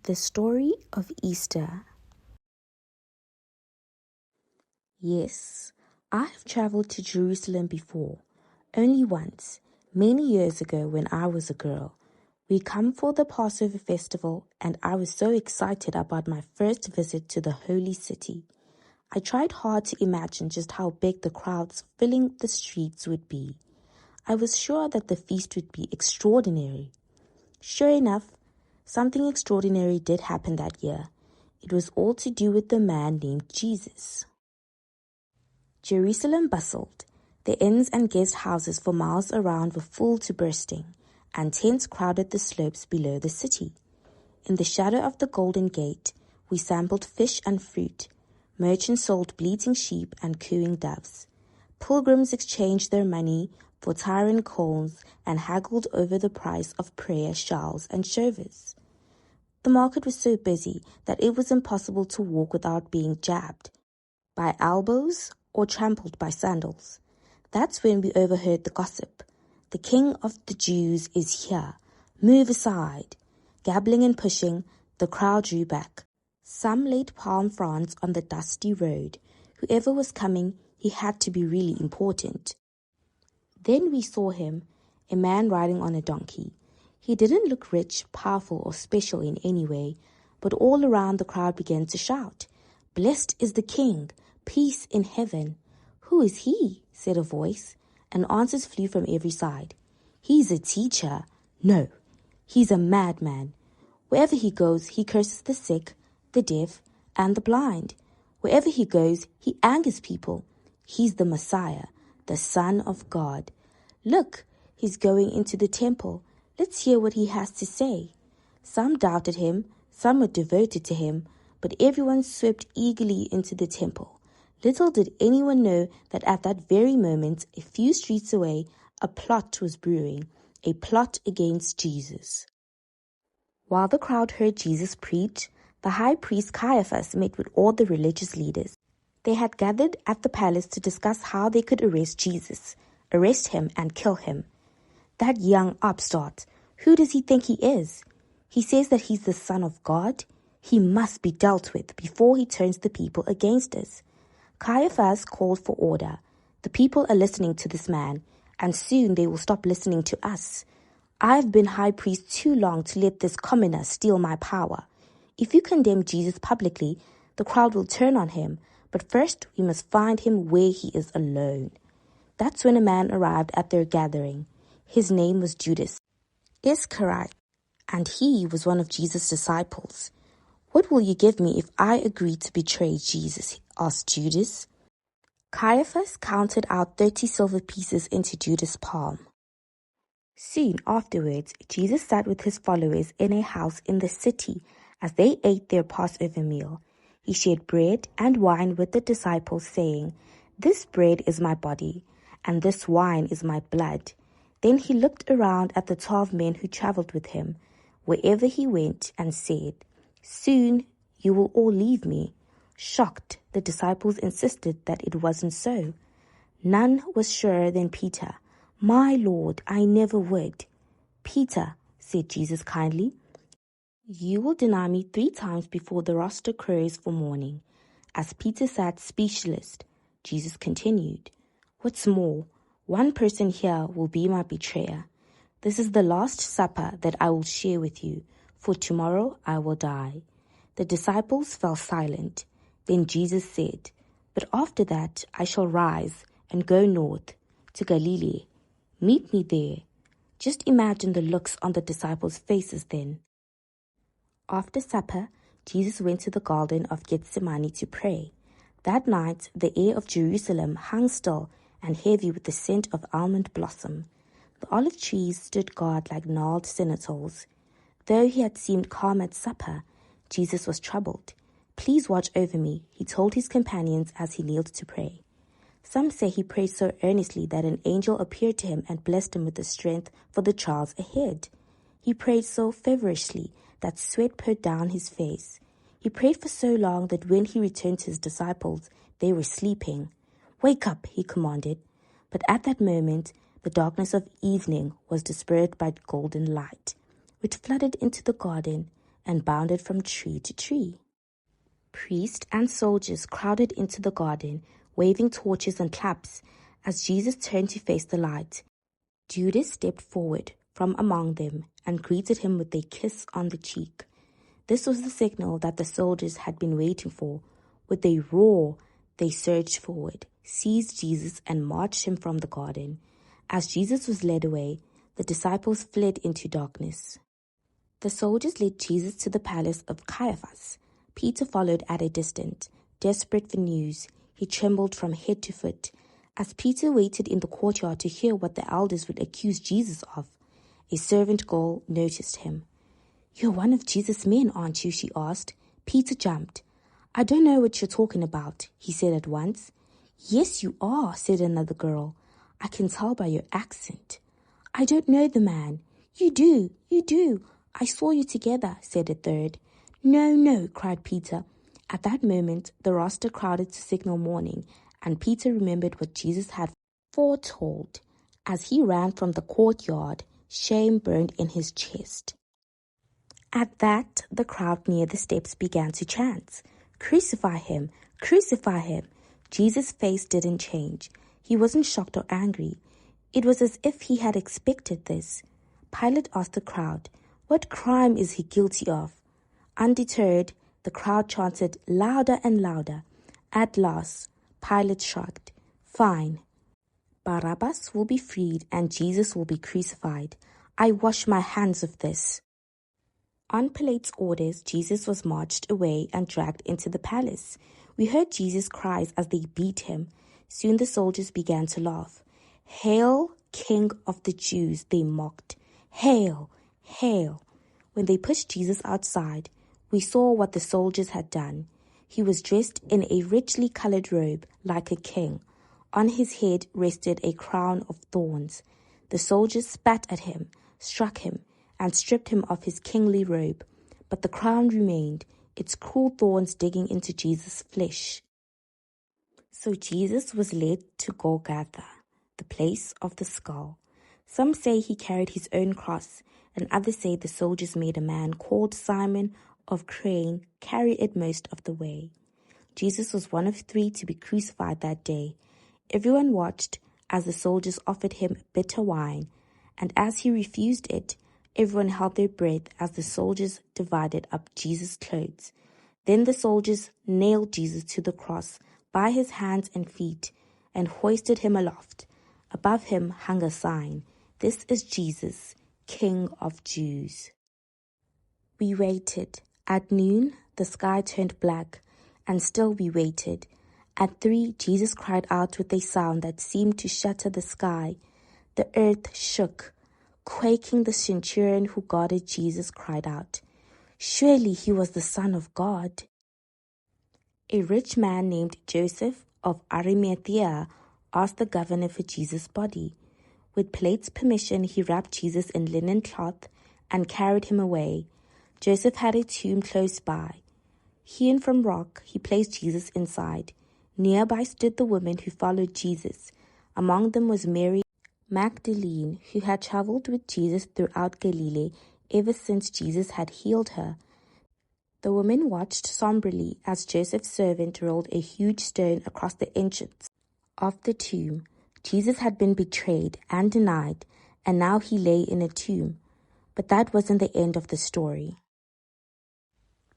The story of Easter. Yes, I have traveled to Jerusalem before, only once, many years ago when I was a girl. We come for the Passover festival, and I was so excited about my first visit to the holy city. I tried hard to imagine just how big the crowds filling the streets would be. I was sure that the feast would be extraordinary. Sure enough, something extraordinary did happen that year. It was all to do with the man named Jesus. Jerusalem bustled. The inns and guest houses for miles around were full to bursting, and tents crowded the slopes below the city. In the shadow of the Golden Gate, we sampled fish and fruit. Merchants sold bleating sheep and cooing doves. Pilgrims exchanged their money for tyrant coins and haggled over the price of prayer shawls and shovers. The market was so busy that it was impossible to walk without being jabbed by elbows or trampled by sandals. That's when we overheard the gossip. The King of the Jews is here. Move aside. Gabbling and pushing, the crowd drew back. Some laid palm fronds on the dusty road. Whoever was coming, he had to be really important. Then we saw him, a man riding on a donkey. He didn't look rich, powerful, or special in any way, but all around the crowd began to shout, "Blessed is the King! Peace in heaven!" "Who is he?" said a voice, and answers flew from every side. "He's a teacher." "No, he's a madman. Wherever he goes, he curses the sick, the deaf, and the blind. Wherever he goes, he angers people. He's the Messiah, the Son of God. Look, he's going into the temple. Let's hear what he has to say." Some doubted him, some were devoted to him, but everyone swept eagerly into the temple. Little did anyone know that at that very moment, a few streets away, a plot was brewing, a plot against Jesus. While the crowd heard Jesus preach, the high priest Caiaphas met with all the religious leaders. They had gathered at the palace to discuss how they could arrest Jesus, arrest him and kill him. That young upstart, who does he think he is? He says that he's the Son of God. He must be dealt with before he turns the people against us. Caiaphas called for order. The people are listening to this man, and soon they will stop listening to us. I've been high priest too long to let this commoner steal my power. If you condemn Jesus publicly, the crowd will turn on him, but first we must find him where he is alone. That's when a man arrived at their gathering. His name was Judas Iscariot, and he was one of Jesus' disciples. "What will you give me if I agree to betray Jesus?" asked Judas. Caiaphas counted out 30 silver pieces into Judas' palm. Soon afterwards, Jesus sat with his followers in a house in the city as they ate their Passover meal. He shared bread and wine with the disciples, saying, "This bread is my body, and this wine is my blood." Then he looked around at the 12 men who traveled with him, wherever he went, and said, "Soon you will all leave me." Shocked, the disciples insisted that it wasn't so. None was surer than Peter. "My Lord, I never would." "Peter," said Jesus kindly, "you will deny me 3 times before the rooster crows for morning." As Peter sat speechless, Jesus continued, "What's more, one person here will be my betrayer. This is the last supper that I will share with you, for tomorrow I will die." The disciples fell silent. Then Jesus said, "But after that I shall rise and go north to Galilee. Meet me there." Just imagine the looks on the disciples' faces then. After supper, Jesus went to the Garden of Gethsemane to pray. That night, the air of Jerusalem hung still and heavy with the scent of almond blossom. The olive trees stood guard like gnarled sentinels. Though he had seemed calm at supper, Jesus was troubled. "Please watch over me," he told his companions as he kneeled to pray. Some say he prayed so earnestly that an angel appeared to him and blessed him with the strength for the trials ahead. He prayed so feverishly that sweat poured down his face. He prayed for so long that when he returned to his disciples, they were sleeping. "Wake up," he commanded. But at that moment, the darkness of evening was dispersed by golden light, which flooded into the garden. and bounded from tree to tree. Priests and soldiers crowded into the garden, waving torches and claps as Jesus turned to face the light. Judas stepped forward from among them and greeted him with a kiss on the cheek. This was the signal that the soldiers had been waiting for. With a roar, they surged forward, seized Jesus, and marched him from the garden. As Jesus was led away, the disciples fled into darkness. The soldiers led Jesus to the palace of Caiaphas. Peter followed at a distance, desperate for news. He trembled from head to foot. As Peter waited in the courtyard to hear what the elders would accuse Jesus of, a servant girl noticed him. "You're one of Jesus' men, aren't you?" she asked. Peter jumped. "I don't know what you're talking about," he said at once. "Yes, you are," said another girl. "I can tell by your accent." "I don't know the man." You do. I saw you together," said a third. No, cried Peter. At that moment, the roster crowded to signal morning, and Peter remembered what Jesus had foretold. As he ran from the courtyard, shame burned in his chest. At that, the crowd near the steps began to chant, "Crucify him! Crucify him!" Jesus' face didn't change. He wasn't shocked or angry. It was as if he had expected this. Pilate asked the crowd, "What crime is he guilty of?" Undeterred, the crowd chanted louder and louder. At last, Pilate shrugged. "Fine. Barabbas will be freed and Jesus will be crucified. I wash my hands of this." On Pilate's orders, Jesus was marched away and dragged into the palace. We heard Jesus' cries as they beat him. Soon the soldiers began to laugh. "Hail, King of the Jews," they mocked. "Hail, hail." When they pushed Jesus outside, we saw what the soldiers had done. He was dressed in a richly colored robe like a king. On his head rested a crown of thorns. The soldiers spat at him, struck him, and stripped him of his kingly robe. But the crown remained, its cruel thorns digging into Jesus' flesh. So Jesus was led to Golgotha, the place of the skull. Some say he carried his own cross, and others say the soldiers made a man called Simon of Crane carry it most of the way. Jesus was one of 3 to be crucified that day. Everyone watched as the soldiers offered him bitter wine, and as he refused it, everyone held their breath as the soldiers divided up Jesus' clothes. Then the soldiers nailed Jesus to the cross by his hands and feet and hoisted him aloft. Above him hung a sign, "This is Jesus, King of Jews." We waited. At noon, the sky turned black, and still we waited. At 3, Jesus cried out with a sound that seemed to shatter the sky. The earth shook. Quaking, the centurion who guarded Jesus cried out, "Surely he was the Son of God." A rich man named Joseph of Arimathea asked the governor for Jesus' body. With Pilate's permission, he wrapped Jesus in linen cloth and carried him away. Joseph had a tomb close by. Hewn from rock, he placed Jesus inside. Nearby stood the women who followed Jesus. Among them was Mary Magdalene, who had traveled with Jesus throughout Galilee ever since Jesus had healed her. The woman watched somberly as Joseph's servant rolled a huge stone across the entrance of the tomb. Jesus had been betrayed and denied, and now he lay in a tomb. But that wasn't the end of the story.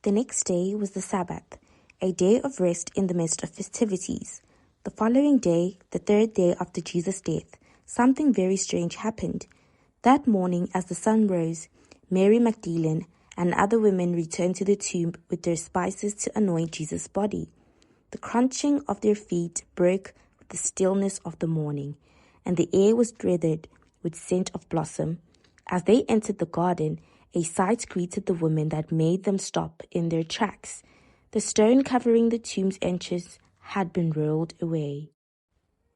The next day was the Sabbath, a day of rest in the midst of festivities. The following day, the 3rd day after Jesus' death, something very strange happened. That morning, as the sun rose, Mary Magdalene and other women returned to the tomb with their spices to anoint Jesus' body. The crunching of their feet broke with the stillness of the morning, and the air was breathed with scent of blossom. As they entered the garden, a sight greeted the women that made them stop in their tracks. The stone covering the tomb's entrance had been rolled away.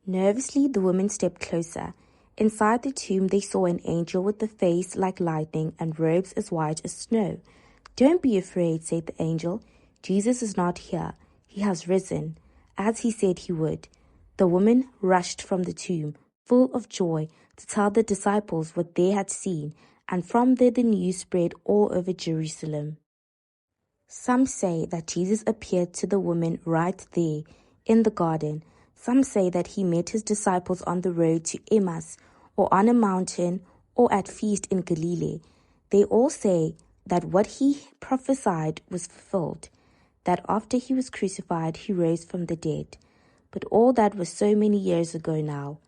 Nervously, the women stepped closer. Inside the tomb, they saw an angel with a face like lightning and robes as white as snow. "Don't be afraid," said the angel. "Jesus is not here. He has risen, as he said he would." The women rushed from the tomb, full of joy, to tell the disciples what they had seen, and from there the news spread all over Jerusalem. Some say that Jesus appeared to the woman right there in the garden. Some say that he met his disciples on the road to Emmaus, or on a mountain, or at feast in Galilee. They all say that what he prophesied was fulfilled, that after he was crucified, he rose from the dead. But all that was so many years ago now.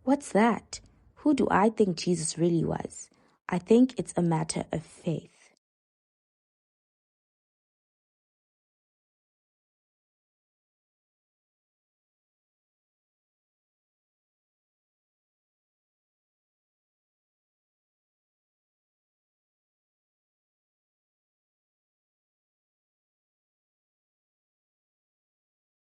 What's that? Who do I think Jesus really was? I think it's a matter of faith.